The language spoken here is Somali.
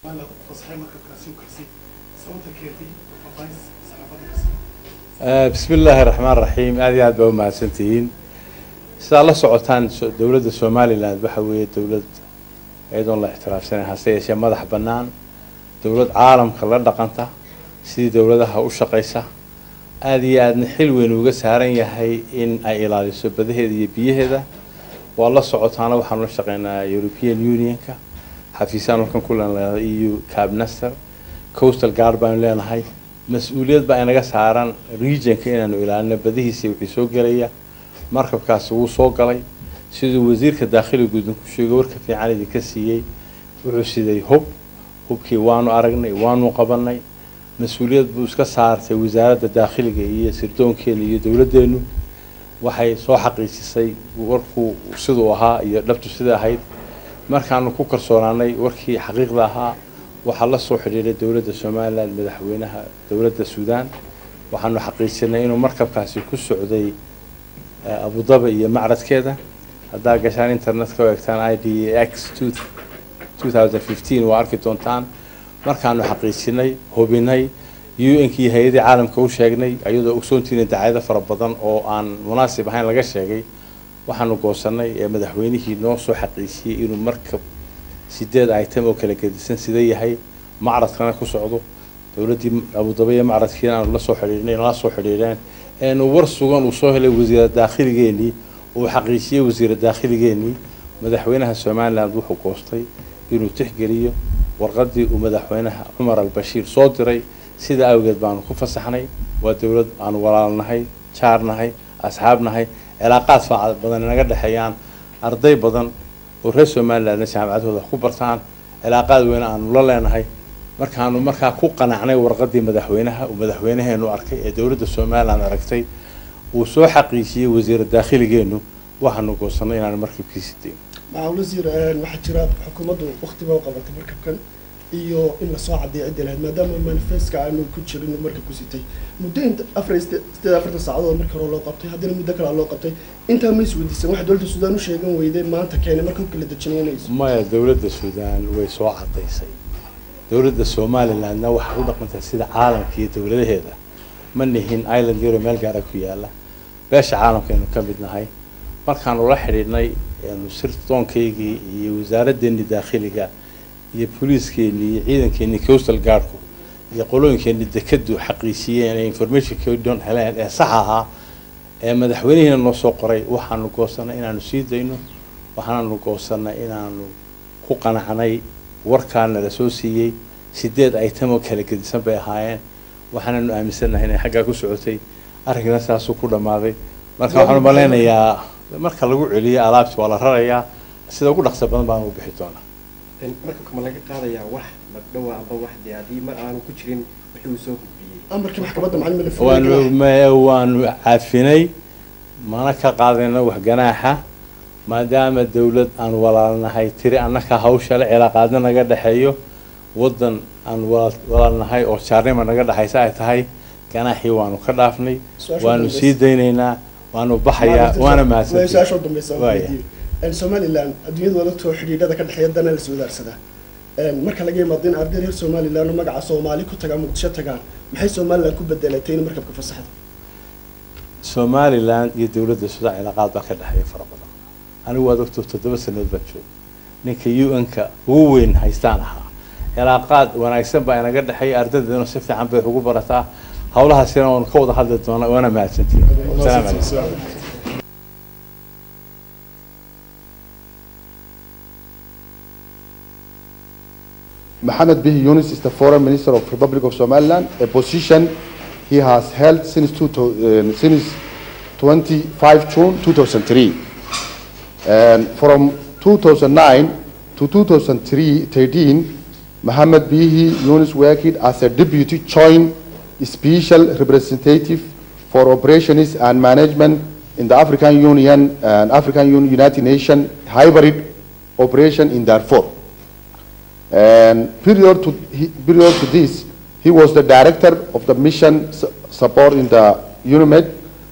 بسم الله الرحمن الرحيم. هذه عاد بوما سنتين سأل الله سعوتان دولة الصومالي لا بحوية دولة أيضا الله احتراف سنة هسه شيء ماذا حبنان دولة عالم خلال دقنته سيد دولتها وشقيسة هذه عاد حلوين وجسهرين يهي إن أيلال السبب هذه بيه هذا والله سعوتنا وحنا نشتغلنا European Union كا حفيسان وكان كلنا EU كابنستر coastal guard بان لنا هاي مسؤولية بقى أنا جسهران region كنا نقولنا بديه سوي سوق جريا مركب كاسو سوق جري سيد وزير كداخل وجودن كشجور كفي عالي كسيء وعسيدي هوب كي وانو أرجني وانو قبلني مسؤولية بوس كسارت وزارة الداخلية هي سيرتون كيني دولة دينو waxay soo xaqiijisay warku sidoo ahaa iyo dhabtu sida ahayd markaan ku kalsoonaanay warkii xaqiiqda ahaa waxa la soo xiriiray dawladda Soomaaliland madaxweynaha dawladda Suudaan waxaanu xaqiijinay inuu markabkaasi ku socday Abu Dhabi iyo macradkeeda hadaa gashaan internetka oo eegtaan IDX 2015 waa arki doontaan markaanu xaqiijinay hubinay UN-kii hay'adii caalamka u sheegnay ayadoo ogsoontiina dacayada fara badan oo aan munaasib ahayn laga sheegay waxaanu goosanay madaxweynihii noo soo xaqiijiyay inuu markab 8 item oo kala gedisan sida yahay macradkana ku socdo dawladii Abu Dhabi macradkiina aan la soo xiriireen war sugan uu soo helay wasiirada dakhligeeni oo xaqiijiyay wasiirada dakhligeeni madaxweynaha Soomaaliland wuxuu goostay inuu tixgeliyo warqadii uu madaxweynaha Umar al-Bashir soo diray sida awgeed baan ku fasaxnay waa dawlad aan walaalnahay jaarnahay asxaabnahay cilaaqaad faacad badan naga dhaxayaan arday badan oo reer Soomaaliland jaamacadooda ku bartaan cilaaqaad weyn aan la leenahay markaa ku qanacnay warqadii madaxweynaha oo madaxweynaheenu arkay ee dawladda Soomaaliland aragtay uu soo xaqiijiyay wasiirada dakhligeenu waxaanu goosanay inaan markabkiisa deeyo wasiir waxa jira xukuumaddu waqtiga u qabatay markabkan iyo in la soo cadeeyay lahayd maadaama manifesto aanu ku jirin marka ku sitay muddo inta 4 saacadood marka hore loo qabtay haddana muddo kale loo qabtay inta ma isweydiisan wax dawladda Suudaan u sheegan weyday maanta keenay marka kala dajinayso ma dawladda Suudaan way soo cadeysay dawladda Soomaaliland waxa u dhaqantay sida caalamka iyo dawladaheeda ma nihin island yaro meel gaar ah ku yaala beesha caalamka inuu ka mid nahay markaan ula xiriirnay sirtoonkaygii iyo wasaaraddeena dakhliga iyo booliiskeeni iyo ciidankeeni coastal guardku iyo qolooyinkeeni dekadu xaqiijiyeen information ka doon heleen ee sax ahaa ee madaxweynaha noo soo qoray waxaanu goosanay inaanu sii dayno waxaanu goosanay inaanu ku qanacnay warkaana la soo siiyay 8 item oo kala gedisan bay ahaayeen waxaanu aaminsanahay inay xagga ku socotay arrinkaas saasoo ku dhamaaday marka waxaanu maleynayaa marka lagu celiyo alaabta waa la rarayaa sida ugu dhaqso badan baan u bixi doonaa marka kuma laga qaadayaa wax madhawa aba wax diyaadii ma aanu ku jirin wixii uu soo gudbiyay amarkii maxkamadda macalimiinta waanu caafinay mana ka qaadayna wax ganaaxa maadaama dawlad aan walaalnahay tiri annaka hawsha la cilaaqaadna naga dhaxeeyo wadan aan walaalnahay oo jaarnimo naga dhaxaysa ay tahay ganaaxii waanu ka dhaafnay waanu sii daynaynaa waanu baxayaa waana maasay Somaliland adduunyada wada too xiriirada ka dhaxeeya dana la soo daarsada marka laga yimaado in arday reer Somaliland magaca Soomaali ku taga Muqdisho tagaan maxay Somaliland ku bedelatay in markabka fasaxdo Somaliland iyo dawladda Suudaan cilaaqaad ka dhaxeeya fara badan anigu waa doctor 7 sanadood baan joogay ninka UN-ka ugu weyn haystaan ahaa cilaaqaad wanaagsan baa inaga dhaxeeya ardaydeena si fiican bay ugu barataa hawlahaasina waan ka wada hadli doonaa waana mahadsantihiin salaam alaykum Mohamed Bihi Yunus is the Foreign Minister of the Republic of Somaliland, a position he has held since 25 June 2003. And from 2009 to 2013, Mohamed Bihi Yunus worked as a Deputy Joint Special Representative for Operations and Management in the African Union and United Nations Hybrid Operation in Darfur. And prior to this, he was the director of the mission support in the UNIMED